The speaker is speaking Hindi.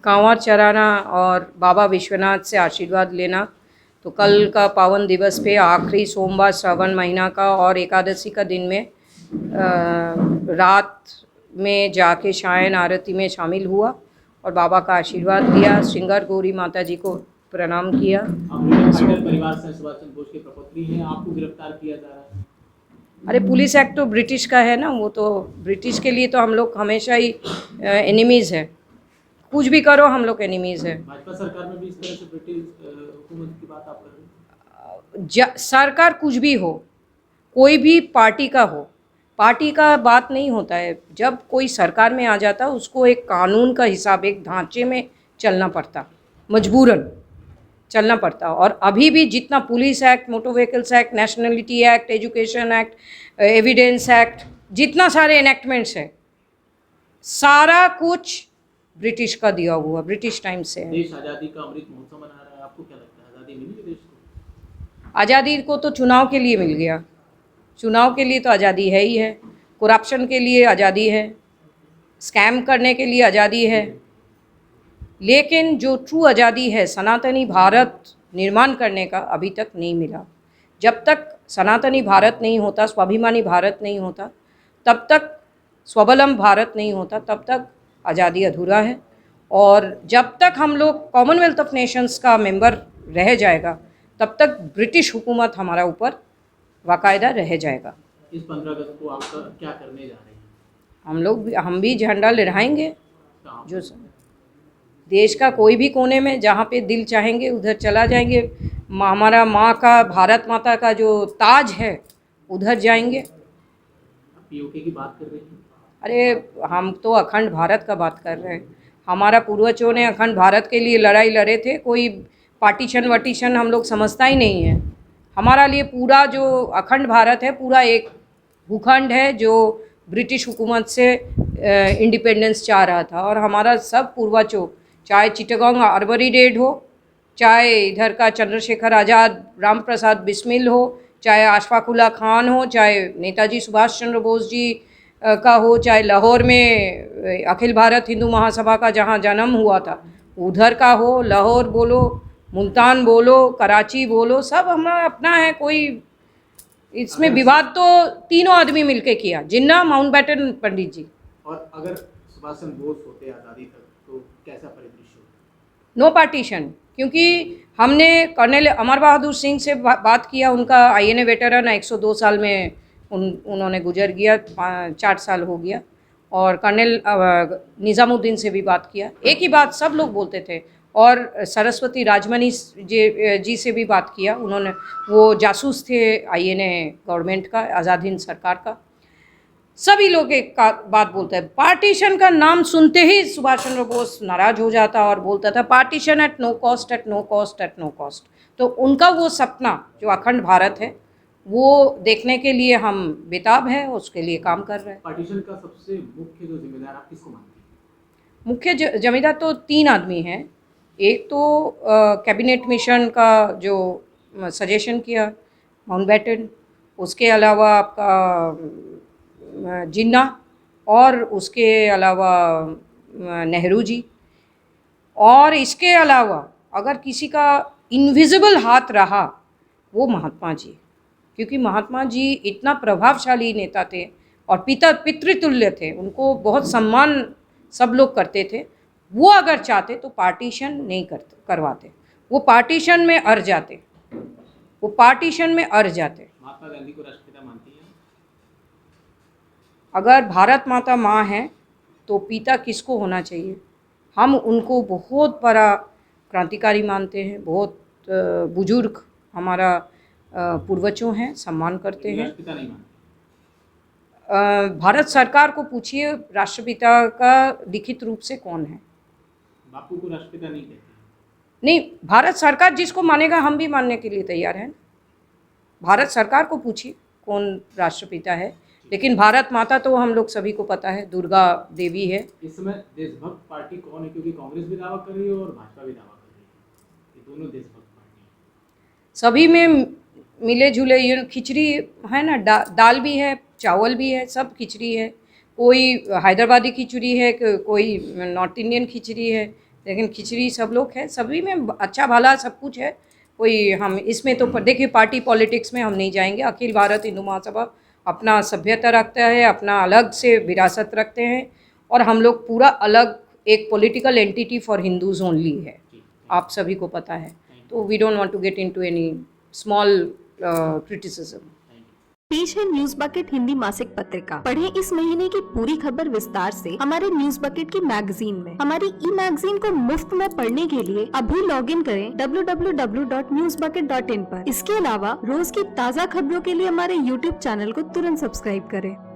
कांवड़ चढ़ाना और बाबा विश्वनाथ से आशीर्वाद लेना। तो कल का पावन दिवस पे आखिरी सोमवार श्रावण महीना का और एकादशी का दिन में रात में जाके सायं आरती में शामिल हुआ और बाबा का आशीर्वाद लिया। श्रृंगार गौरी माता जी को प्रणाम किया। परिवार से सुभाष चंद्र बोस के प्रपौत्री हैं, आपको गिरफ्तार किया जा रहा है। अरे पुलिस एक्ट तो ब्रिटिश का है ना, वो तो ब्रिटिश के लिए तो हम लोग हमेशा ही एनिमीज़ है। कुछ भी करो हम लोग एनिमीज़ है। भाजपा सरकार में भी इस तरह से ब्रिटिश हुकूमत की बात आप कर रहे हैं। सरकार कुछ भी हो, कोई भी पार्टी का हो, पार्टी का बात नहीं होता है। जब कोई सरकार में आ जाता उसको एक कानून का हिसाब, एक ढांचे में चलना पड़ता, मजबूरन चलना पड़ता। और अभी भी जितना police act, motor vehicles act, nationality act, education act, evidence act, जितना सारे एनेक्टमेंट्स है, सारा कुछ ब्रिटिश का दिया हुआ, ब्रिटिश टाइम से है। देश आज़ादी का अमृत महोत्सव मना रहा है, आपको क्या लगता है आज़ादी मिली है देश को? आज़ादी को तो चुनाव के लिए मिल गया, चुनाव के लिए तो आज़ादी है ही है। करप्शन के लिए आज़ादी है, स्कैम करने के लिए आज़ादी है, लेकिन जो ट्रू आज़ादी है सनातनी भारत निर्माण करने का अभी तक नहीं मिला। जब तक सनातनी भारत नहीं होता, स्वाभिमानी भारत नहीं होता, तब तक स्वावलंब भारत नहीं होता, तब तक आज़ादी अधूरा है। और जब तक हम लोग कॉमनवेल्थ ऑफ नेशंस का मेंबर रह जाएगा, तब तक ब्रिटिश हुकूमत हमारा ऊपर बाकायदा रह जाएगा। इस 15 अगस्त को आप क्या करने जा रहे हैं? हम भी झंडा लहराएंगे। जो देश का कोई भी कोने में जहाँ पे दिल चाहेंगे उधर चला जाएंगे। हमारा माँ का, भारत माता का जो ताज है उधर जाएंगे। पीओके की बात कर रहे हैं? अरे हम तो अखंड भारत का बात कर रहे हैं। हमारा पूर्वजों ने अखंड भारत के लिए लड़ाई लड़े थे। कोई पार्टीशन वटीशन हम लोग समझता ही नहीं है। हमारा लिए पूरा जो अखंड भारत है पूरा एक भूखंड है जो ब्रिटिश हुकूमत से इंडिपेंडेंस चाह रहा था। और हमारा सब पूर्वजों, चाहे चिटगांव आर्बरी रेड हो, चाहे इधर का चंद्रशेखर आज़ाद, राम प्रसाद बिस्मिल हो, चाहे अशफाक उल्लाह खान हो, चाहे नेताजी सुभाष चंद्र बोस जी का हो, चाहे लाहौर में अखिल भारत हिंदू महासभा का जहाँ जन्म हुआ था उधर का हो, लाहौर बोलो, मुल्तान बोलो, कराची बोलो, सब हमारा अपना है। कोई इसमें विवाद तो तीनों आदमी मिलके किया, जिन्ना, माउंटबेटन, पंडित जी। और अगर सुभाष चंद्र बोस होते आज़ादी तक तो कैसा परिदृश्य होता? नो पार्टीशन, क्योंकि हमने कर्नल अमर बहादुर सिंह से बात किया। उनका आईएनए वेटरन 102 साल में उन्होंने गुजर गया, 4 साल हो गया। और कर्नल निज़ामुद्दीन से भी बात किया, एक ही बात सब लोग बोलते थे। और सरस्वती राजमनी जी से भी बात किया उन्होंने, वो जासूस थे आईएनए गवर्नमेंट का, आज़ाद हिंद सरकार का। सभी लोग एक बात बोलते हैं, पार्टीशन का नाम सुनते ही सुभाष चंद्र बोस नाराज हो जाता और बोलता था partition at no cost, at no cost, at no cost. तो उनका वो सपना जो अखंड भारत है वो देखने के लिए हम बेताब है, उसके लिए काम कर रहे हैं। पार्टीशन का सबसे मुख्य जो जिम्मेदार आप किसको मानते हैं? मुख्य जिम्मेदार तो 3 आदमी हैं। एक तो कैबिनेट मिशन का जो सजेशन किया माउंटबेटन, उसके अलावा आपका जिन्ना, और उसके अलावा नेहरू जी। और इसके अलावा अगर किसी का इनविजिबल हाथ रहा वो महात्मा जी, क्योंकि महात्मा जी इतना प्रभावशाली नेता थे और पितृतुल्य थे, उनको बहुत सम्मान सब लोग करते थे। वो अगर चाहते तो पार्टीशन नहीं करवाते, वो पार्टीशन में अड़ जाते, वो पार्टीशन में अड़ जाते। महात्मा गांधी को राष्ट्रपिता मानती हैं? अगर भारत माता माँ है तो पिता किसको होना चाहिए? हम उनको बहुत बड़ा क्रांतिकारी मानते हैं, बहुत बुजुर्ग हमारा पूर्वजों हैं, सम्मान करते हैं। राष्ट्रपिता नहीं मानते? भारत सरकार को पूछिए राष्ट्रपिता का लिखित रूप से कौन है। बापू को राष्ट्रपिता नहीं कहते? नहीं, भारत सरकार जिसको मानेगा हम भी मानने के लिए तैयार हैं। भारत सरकार को पूछिए कौन राष्ट्रपिता है, लेकिन भारत माता तो हम लोग सभी को पता है, दुर्गा देवी है। इस समय देशभक्त पार्टी कौन है? क्योंकि कांग्रेस भी दावा कर रही है और भाजपा भी दावा कर रही है, ये दोनों देशभक्त पार्टी हैं। सभी में मिले जुले ये खिचड़ी है ना, दाल भी है, चावल भी है, सब खिचड़ी है। कोई हैदराबादी खिचड़ी है, कोई नॉर्थ इंडियन खिचड़ी है, लेकिन खिचड़ी सब लोग है, सभी में अच्छा भला सब कुछ है। कोई हम इसमें तो देखिए पार्टी पॉलिटिक्स में हम नहीं जाएंगे। अखिल भारत हिंदू महासभा अपना सभ्यता रखता है, अपना अलग से विरासत रखते हैं, और हम लोग पूरा अलग एक political entity for Hindus only है, आप सभी को पता है। तो we don't want to get into any small criticism. पेश है न्यूज बकेट हिंदी मासिक पत्रिका। पढ़ें इस महीने की पूरी खबर विस्तार से हमारे न्यूज बकेट की मैगजीन में। हमारी ई मैगजीन को मुफ्त में पढ़ने के लिए अभी लॉग इन करें www.newsbucket.in पर। इसके अलावा रोज की ताज़ा खबरों के लिए हमारे YouTube चैनल को तुरंत सब्सक्राइब करें।